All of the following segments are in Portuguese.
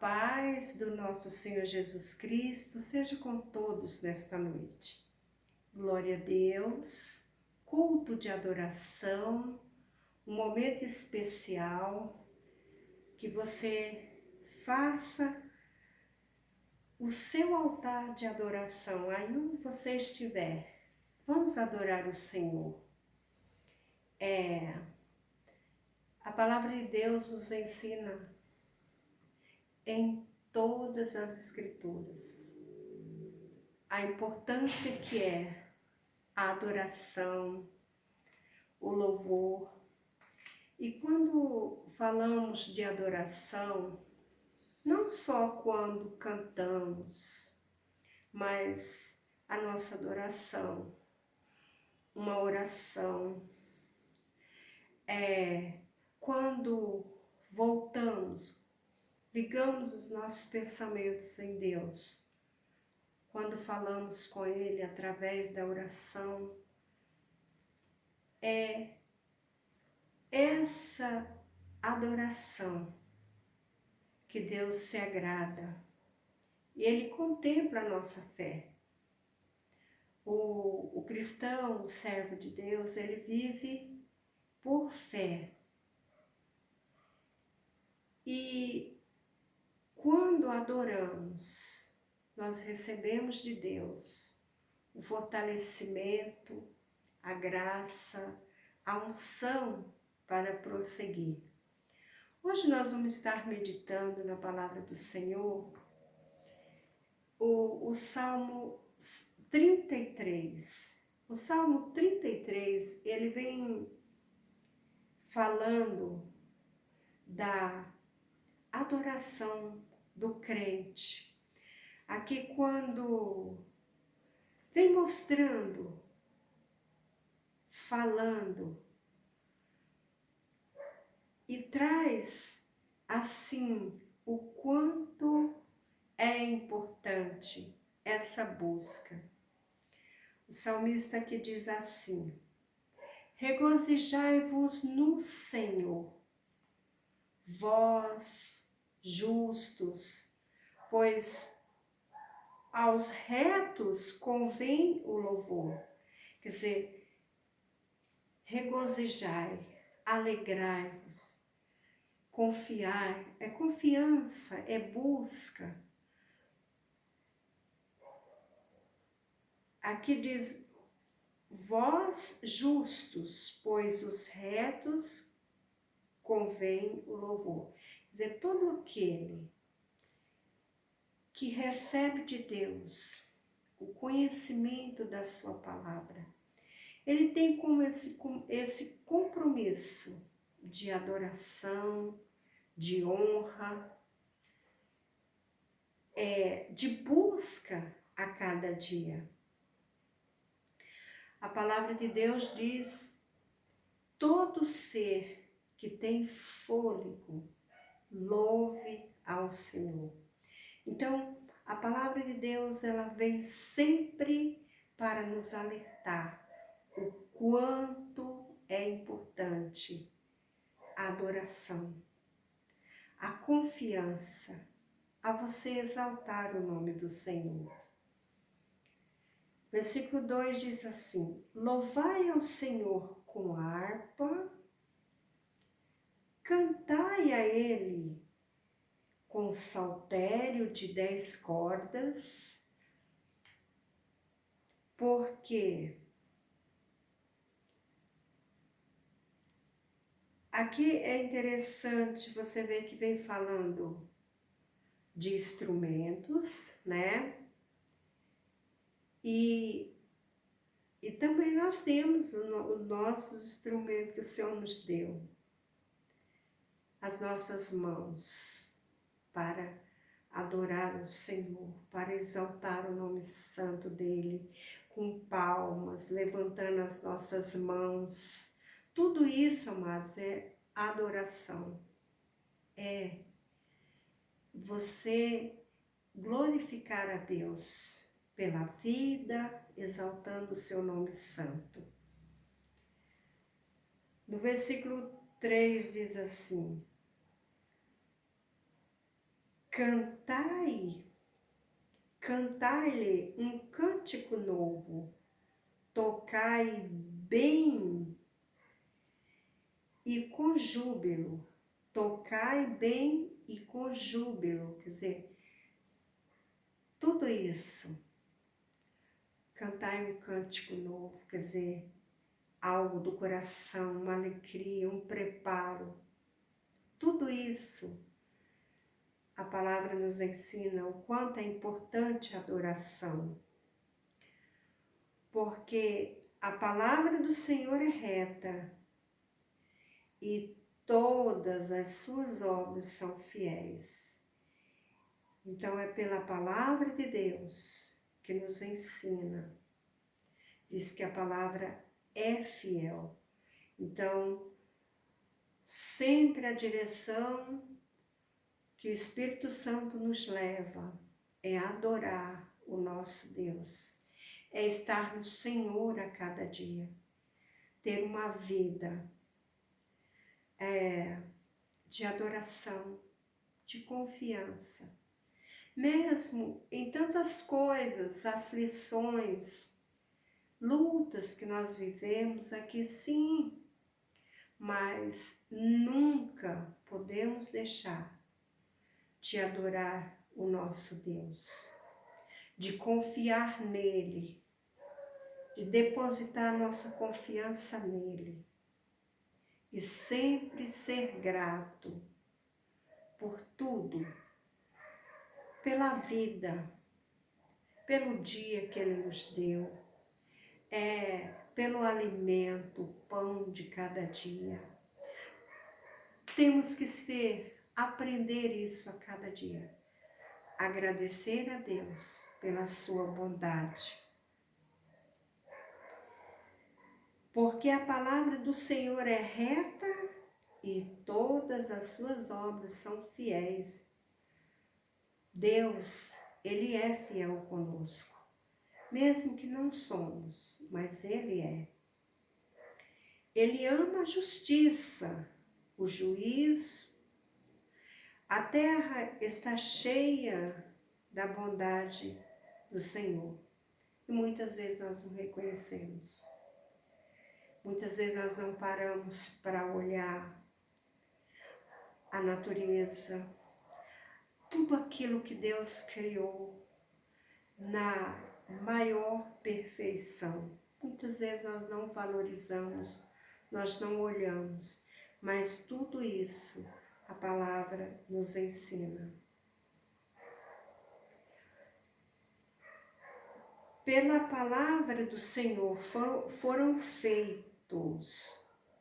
paz do nosso Senhor Jesus Cristo seja com todos nesta noite. Glória a Deus, culto de adoração, um momento especial que você faça o seu altar de adoração, aí onde você estiver. Vamos adorar o Senhor. A palavra de Deus nos ensina em todas as escrituras a importância que é a adoração, o louvor. E quando falamos de adoração, não só quando cantamos, mas a nossa adoração, uma oração, quando voltamos, ligamos os nossos pensamentos em Deus, quando falamos com Ele através da oração, é essa adoração que Deus se agrada e Ele contempla a nossa fé. O cristão, o servo de Deus, ele vive por fé. E quando adoramos, nós recebemos de Deus o fortalecimento, a graça, a unção para prosseguir. Hoje nós vamos estar meditando na palavra do Senhor, o Salmo 33. O Salmo 33, ele vem falando da adoração do crente. Aqui quando vem mostrando, falando, e traz assim o quanto é importante essa busca. O salmista aqui diz assim: regozijai-vos no Senhor, vós justos, pois aos retos convém o louvor. Quer dizer, regozijai, alegrai-vos, confiar, é confiança, é busca. Aqui diz, vós justos, pois os retos convém o louvor. Quer dizer, todo aquele que recebe de Deus o conhecimento da sua palavra, ele tem como esse compromisso de adoração, de honra, de busca a cada dia. A palavra de Deus diz, todo ser que tem fôlego, louve ao Senhor. Então, a palavra de Deus, ela vem sempre para nos alertar o quanto é importante a adoração, a confiança, a você exaltar o nome do Senhor. Versículo 2 diz assim, louvai ao Senhor com harpa, cantai a Ele com saltério de 10 cordas, porque aqui é interessante você ver que vem falando de instrumentos, né? E também nós temos os nossos instrumentos que o Senhor nos deu, as nossas mãos, para adorar o Senhor, para exaltar o nome santo dEle, com palmas, levantando as nossas mãos. Tudo isso, amados, é adoração. É você glorificar a Deus pela vida, exaltando o seu nome santo. No versículo 3 diz assim, cantai-lhe um cântico novo, tocai bem e com júbilo, tocai bem e com júbilo, quer dizer, tudo isso, cantai um cântico novo, quer dizer, algo do coração, uma alegria, um preparo, tudo isso, a palavra nos ensina o quanto é importante a adoração, porque a palavra do Senhor é reta e todas as suas obras são fiéis. Então é pela palavra de Deus que nos ensina. Diz que a palavra é fiel. Então, sempre a direção que o Espírito Santo nos leva é adorar o nosso Deus, é estar no Senhor a cada dia, ter uma vida de adoração, de confiança. Mesmo em tantas coisas, aflições, lutas que nós vivemos aqui, sim, mas nunca podemos deixar de adorar o nosso Deus, de confiar nele, de depositar nossa confiança nele e sempre ser grato por tudo, pela vida, pelo dia que ele nos deu, pelo alimento, o pão de cada dia. Temos que aprender isso a cada dia. Agradecer a Deus pela sua bondade. Porque a palavra do Senhor é reta e todas as suas obras são fiéis. Deus, ele é fiel conosco, mesmo que não somos, mas ele é. Ele ama a justiça, o juízo. A terra está cheia da bondade do Senhor. E muitas vezes nós não reconhecemos. Muitas vezes nós não paramos para olhar a natureza, tudo aquilo que Deus criou na maior perfeição. Muitas vezes nós não valorizamos, nós não olhamos, mas tudo isso a palavra nos ensina. Pela palavra do Senhor foram feitos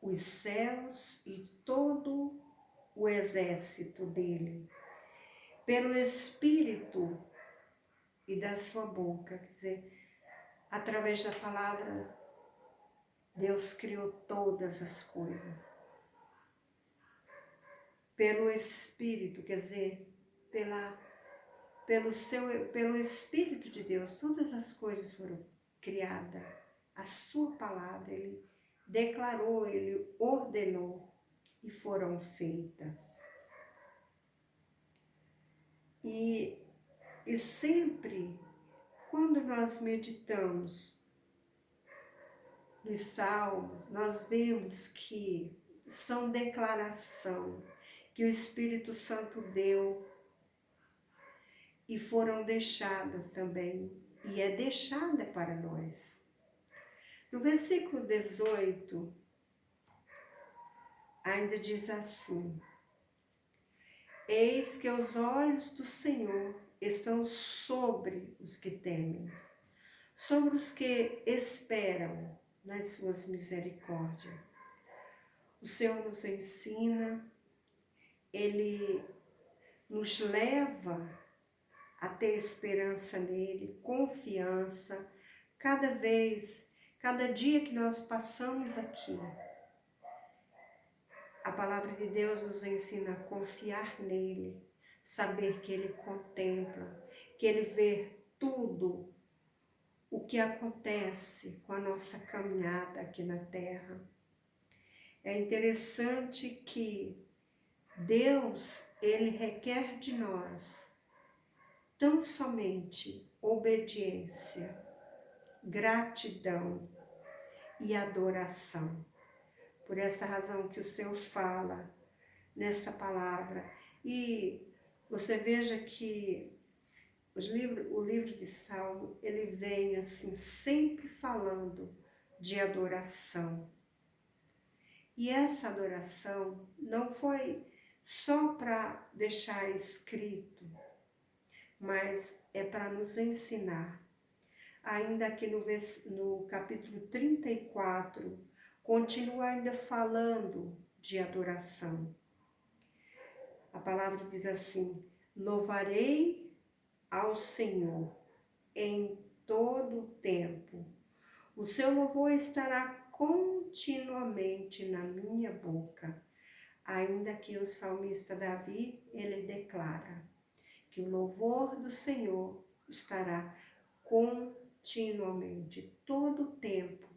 os céus e todo o exército dele, pelo Espírito e da sua boca, quer dizer, através da palavra, Deus criou todas as coisas. Pelo Espírito, quer dizer, pelo Espírito de Deus, todas as coisas foram criadas. A sua palavra, ele declarou, ele ordenou e foram feitas. E sempre, quando nós meditamos nos salmos, nós vemos que são declaração que o Espírito Santo deu e foram deixadas também, e é deixada para nós. No versículo 18, ainda diz assim: eis que os olhos do Senhor estão sobre os que temem, sobre os que esperam nas suas misericórdias. O Senhor nos ensina, ele nos leva a ter esperança nele, confiança, cada dia que nós passamos aqui. A palavra de Deus nos ensina a confiar nele, saber que ele contempla, que ele vê tudo o que acontece com a nossa caminhada aqui na terra. É interessante que Deus, Ele requer de nós tão somente obediência, gratidão e adoração. Por esta razão que o Senhor fala nesta palavra. E você veja que o livro de Salmo, ele vem assim, sempre falando de adoração. E essa adoração não foi só para deixar escrito, mas é para nos ensinar. Ainda aqui no capítulo 34, continua ainda falando de adoração. A palavra diz assim: louvarei ao Senhor em todo o tempo. O seu louvor estará continuamente na minha boca. Ainda que o salmista Davi, ele declara que o louvor do Senhor estará continuamente, todo o tempo,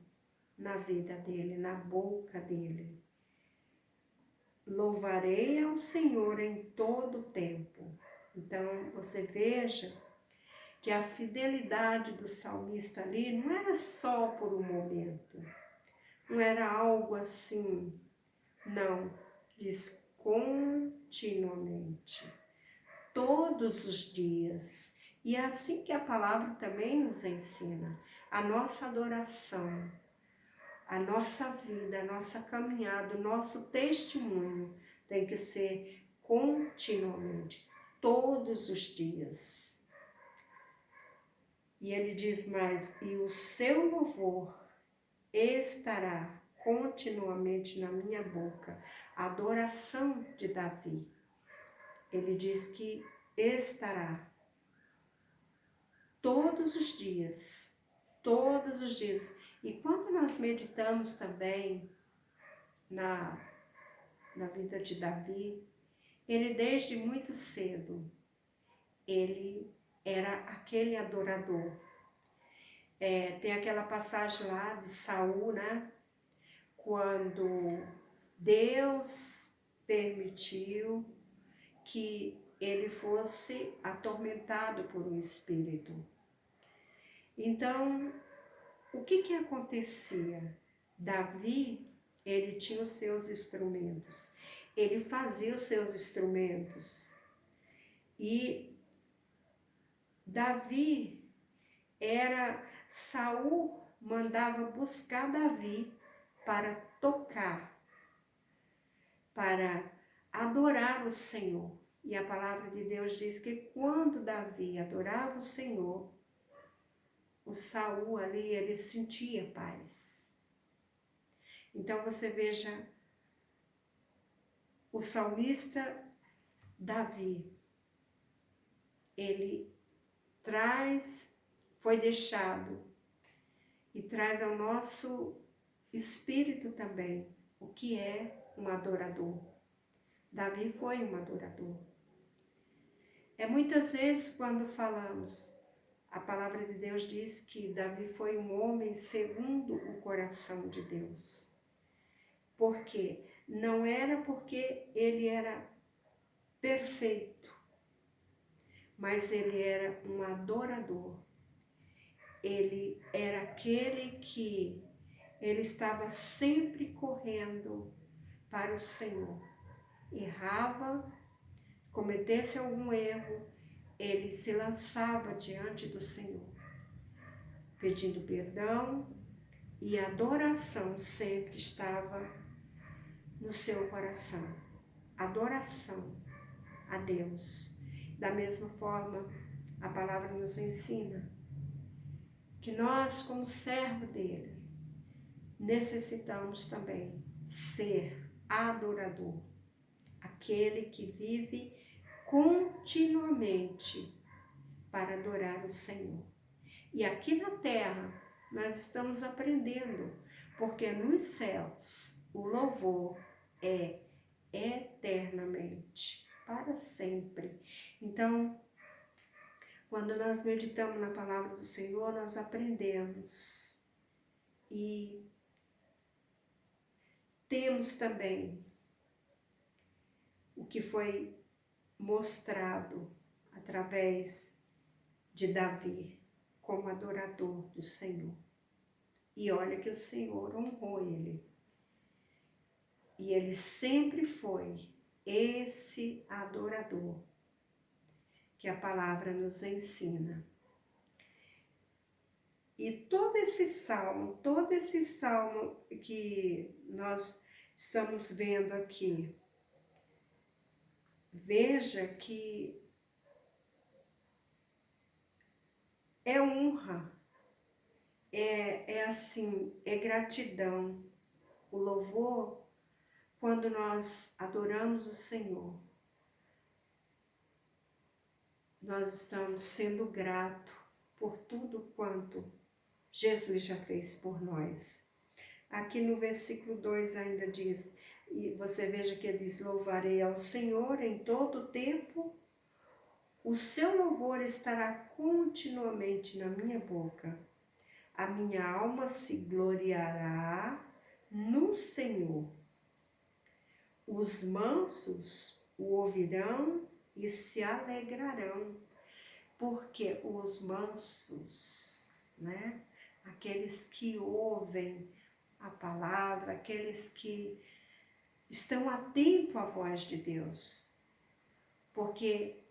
na vida dele, na boca dele. Louvarei ao Senhor em todo o tempo. Então, você veja que a fidelidade do salmista ali não era só por um momento, não era algo assim, não, diz continuamente, todos os dias. E é assim que a palavra também nos ensina, a nossa adoração, a nossa vida, a nossa caminhada, o nosso testemunho tem que ser continuamente, todos os dias. E ele diz mais, e o seu louvor estará continuamente na minha boca. A adoração de Davi, ele diz que estará todos os dias, todos os dias. E quando nós meditamos também na vida de Davi, ele desde muito cedo, ele era aquele adorador. Tem aquela passagem lá de Saul, né? Quando Deus permitiu que ele fosse atormentado por um espírito. Então, o que acontecia? Davi, ele tinha os seus instrumentos, ele fazia os seus instrumentos. E Davi Saul mandava buscar Davi para tocar, para adorar o Senhor. E a palavra de Deus diz que quando Davi adorava o Senhor, o Saul ali, ele sentia paz. Então você veja, o salmista Davi, ele foi deixado e traz ao nosso espírito também o que é um adorador. Davi foi um adorador. Muitas vezes quando falamos, a palavra de Deus diz que Davi foi um homem segundo o coração de Deus. Por quê? Não era porque ele era perfeito, mas ele era um adorador. Ele era aquele que ele estava sempre correndo para o Senhor. Errava, cometesse algum erro, ele se lançava diante do Senhor, pedindo perdão, e a adoração sempre estava no seu coração. Adoração a Deus. Da mesma forma, a palavra nos ensina que nós, como servo dele, necessitamos também ser adorador, aquele que vive continuamente para adorar o Senhor. E aqui na terra nós estamos aprendendo, porque nos céus o louvor é eternamente, para sempre. Então, quando nós meditamos na palavra do Senhor, nós aprendemos e temos também o que foi mostrado através de Davi como adorador do Senhor. E olha que o Senhor honrou ele. E ele sempre foi esse adorador que a palavra nos ensina. E todo esse salmo que nós estamos vendo aqui, veja que é honra, é gratidão. O louvor, quando nós adoramos o Senhor, nós estamos sendo gratos por tudo quanto Jesus já fez por nós. Aqui no versículo 2 ainda diz, e você veja que ele diz, louvarei ao Senhor em todo o tempo, o seu louvor estará continuamente na minha boca. A minha alma se gloriará no Senhor. Os mansos o ouvirão e se alegrarão, porque os mansos, né? Aqueles que ouvem a palavra, aqueles que estão atentos à voz de Deus, porque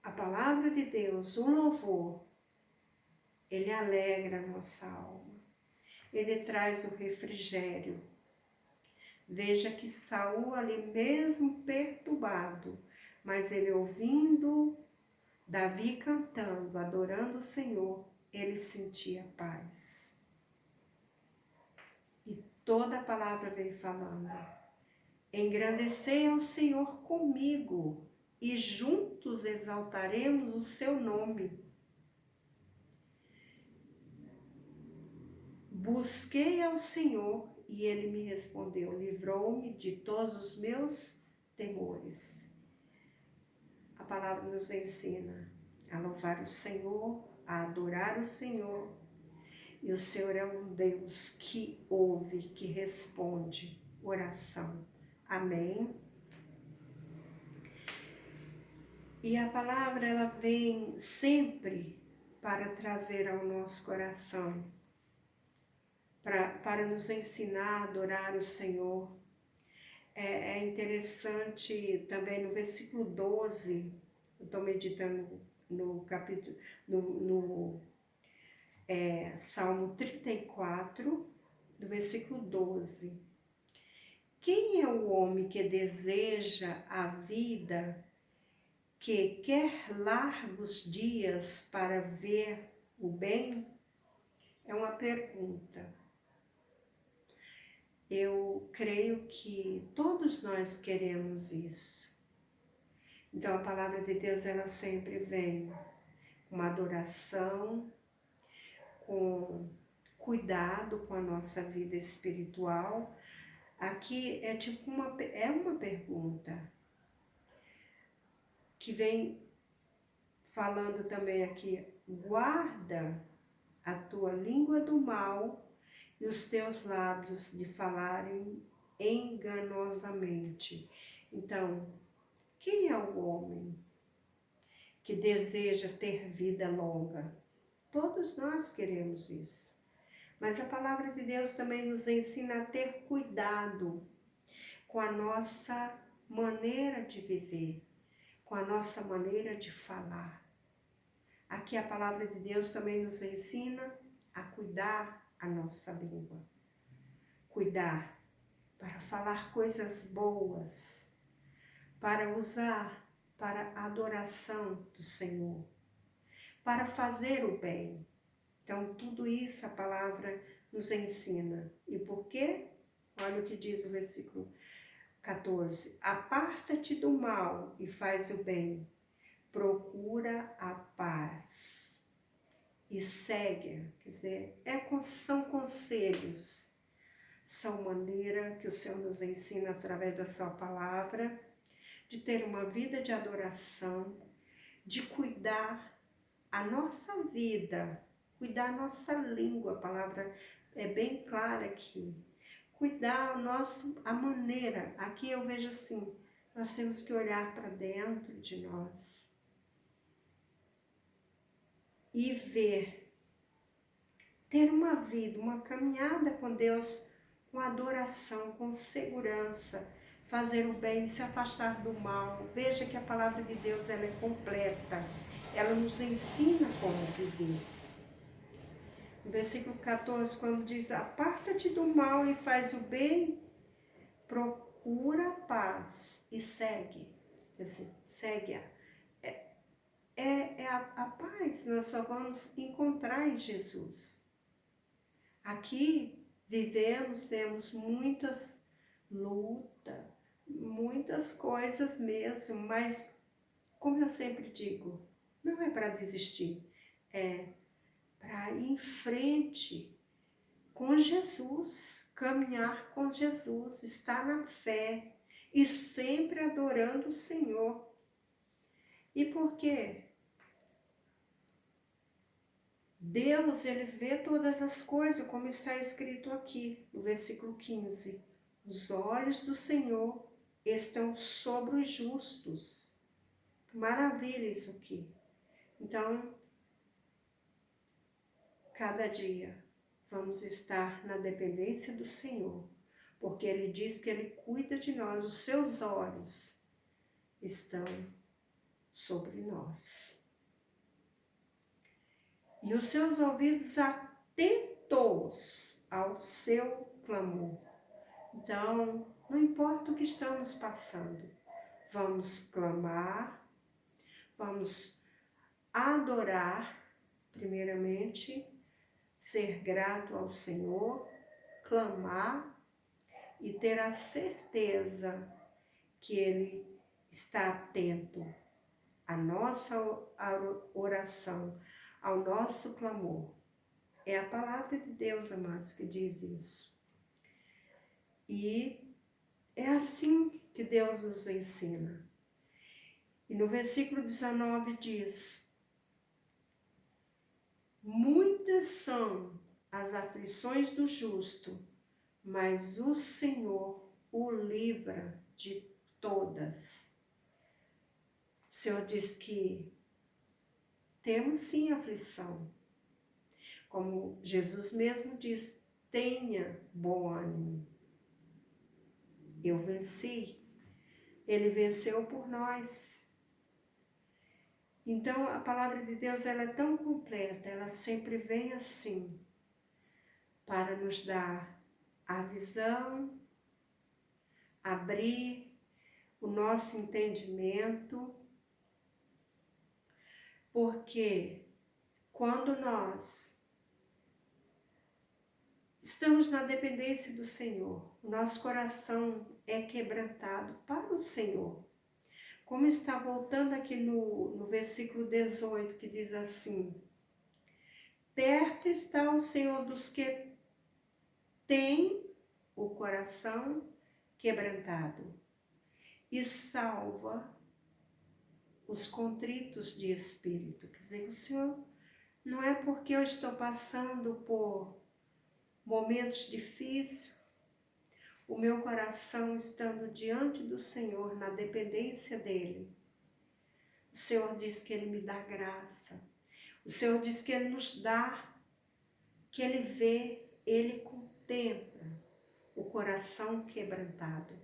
a palavra de Deus, o louvor, ele alegra a nossa alma, ele traz o refrigério. Veja que Saul ali mesmo perturbado, mas ele ouvindo Davi cantando, adorando o Senhor, ele sentia paz. E toda a palavra veio falando, engrandecei ao Senhor comigo e juntos exaltaremos o seu nome. Busquei ao Senhor e ele me respondeu, livrou-me de todos os meus temores. A palavra nos ensina a louvar o Senhor, a adorar o Senhor. E o Senhor é um Deus que ouve, que responde oração. Amém? E a palavra, ela vem sempre para trazer ao nosso coração, para nos ensinar a adorar o Senhor. É interessante também no versículo 12, eu estou meditando no capítulo, Salmo 34, do versículo 12. Quem é o homem que deseja a vida, que quer largos dias para ver o bem? É uma pergunta. Eu creio que todos nós queremos isso. Então a palavra de Deus, ela sempre vem com uma adoração, com cuidado com a nossa vida espiritual. Aqui é tipo uma pergunta que vem falando também aqui, guarda a tua língua do mal e os teus lábios de falarem enganosamente. Então, quem é o homem que deseja ter vida longa? Todos nós queremos isso. Mas a palavra de Deus também nos ensina a ter cuidado com a nossa maneira de viver, com a nossa maneira de falar. Aqui a palavra de Deus também nos ensina a cuidar a nossa língua. Cuidar para falar coisas boas, para usar para a adoração do Senhor, para fazer o bem. Então, tudo isso a palavra nos ensina. E por quê? Olha o que diz o versículo 14. Aparta-te do mal e faz o bem. Procura a paz e segue. Quer dizer, são conselhos, são maneira que o Senhor nos ensina através da sua palavra, de ter uma vida de adoração, de cuidar a nossa vida, cuidar a nossa língua. A palavra é bem clara aqui. Cuidar a maneira, aqui eu vejo assim, Nós temos que olhar para dentro de nós e ver, ter uma vida, uma caminhada com Deus, com adoração, com segurança, fazer o bem, se afastar do mal. Veja que a palavra de Deus ela é completa, ela nos ensina como viver. No versículo 14, quando diz: aparta-te do mal e faz o bem, procura a paz e segue. Assim, segue-a. A paz nós só vamos encontrar em Jesus. Aqui vivemos, temos muitas lutas, muitas coisas mesmo, mas como eu sempre digo, não é para desistir, é para ir em frente com Jesus, caminhar com Jesus, estar na fé e sempre adorando o Senhor. E por quê? Deus, ele vê todas as coisas, como está escrito aqui, no versículo 15. Os olhos do Senhor estão sobre os justos. Que maravilha isso aqui. Então, cada dia vamos estar na dependência do Senhor, porque Ele diz que Ele cuida de nós, os seus olhos estão sobre nós. E os seus ouvidos atentos ao seu clamor. Então, não importa o que estamos passando, vamos clamar, vamos adorar, primeiramente, ser grato ao Senhor, clamar e ter a certeza que Ele está atento à nossa oração, ao nosso clamor. É a palavra de Deus, amados, que diz isso. E é assim que Deus nos ensina. E no versículo 19 diz: muitas são as aflições do justo, mas o Senhor o livra de todas. O Senhor diz que temos sim aflição. Como Jesus mesmo diz, tenha bom ânimo. Eu venci. Ele venceu por nós. Então, a palavra de Deus ela é tão completa, ela sempre vem assim, para nos dar a visão, abrir o nosso entendimento, porque quando nós estamos na dependência do Senhor, o nosso coração é quebrantado para o Senhor. Como está voltando aqui no versículo 18, que diz assim: perto está o Senhor dos que têm o coração quebrantado e salva os contritos de espírito. Quer dizer, o Senhor, não é porque eu estou passando por momentos difíceis, o meu coração estando diante do Senhor, na dependência dEle. O Senhor diz que Ele me dá graça. O Senhor diz que Ele nos dá, que Ele vê, Ele contempla o coração quebrantado.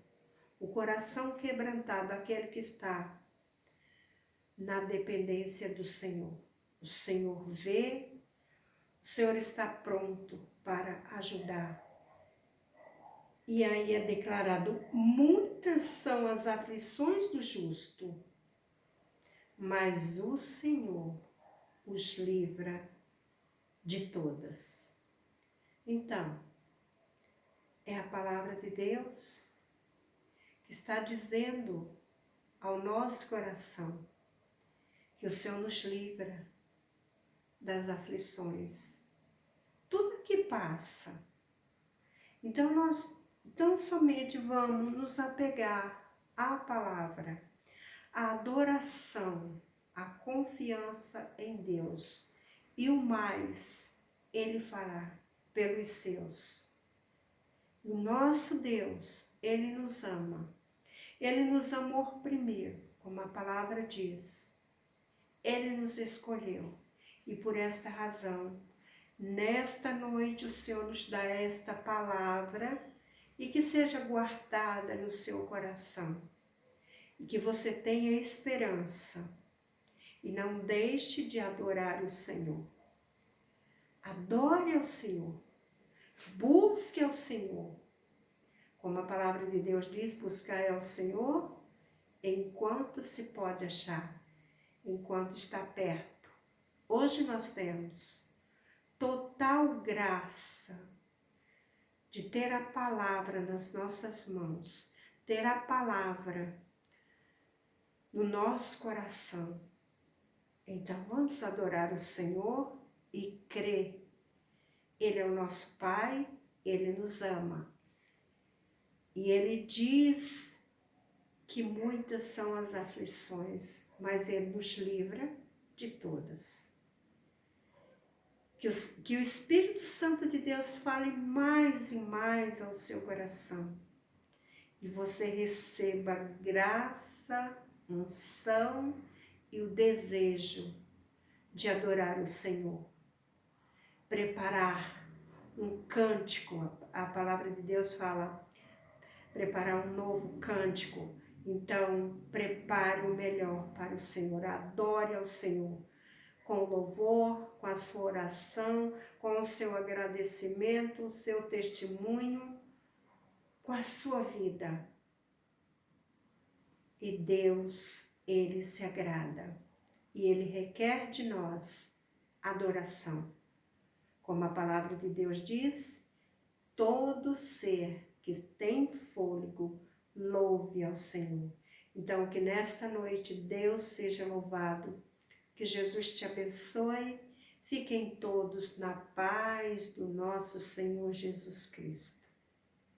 O coração quebrantado, aquele que está na dependência do Senhor. O Senhor vê, o Senhor está pronto para ajudar. E aí é declarado: muitas são as aflições do justo, mas o Senhor os livra de todas. Então, é a palavra de Deus que está dizendo ao nosso coração que o Senhor nos livra das aflições. Tudo que passa. Então, nós tão somente vamos nos apegar à palavra, à adoração, à confiança em Deus. E o mais Ele fará pelos seus. O nosso Deus, Ele nos ama. Ele nos amou primeiro, como a palavra diz. Ele nos escolheu. E por esta razão, nesta noite o Senhor nos dá esta palavra e que seja guardada no seu coração. E que você tenha esperança e não deixe de adorar o Senhor. Adore ao Senhor, busque ao Senhor. Como a palavra de Deus diz, buscar ao Senhor enquanto se pode achar, enquanto está perto. Hoje nós temos total graça de ter a palavra nas nossas mãos, ter a palavra no nosso coração. Então vamos adorar o Senhor e crer. Ele é o nosso Pai, Ele nos ama. E Ele diz que muitas são as aflições, mas Ele nos livra de todas. Que o Espírito Santo de Deus fale mais e mais ao seu coração. E você receba graça, unção e o desejo de adorar o Senhor. Preparar um cântico, a palavra de Deus fala, preparar um novo cântico. Então, prepare o melhor para o Senhor, adore ao Senhor, com louvor, com a sua oração, com o seu agradecimento, o seu testemunho, com a sua vida. E Deus, Ele se agrada e Ele requer de nós adoração. Como a palavra de Deus diz, todo ser que tem fôlego, louve ao Senhor. Então, que nesta noite Deus seja louvado, que Jesus te abençoe, fiquem todos na paz do nosso Senhor Jesus Cristo.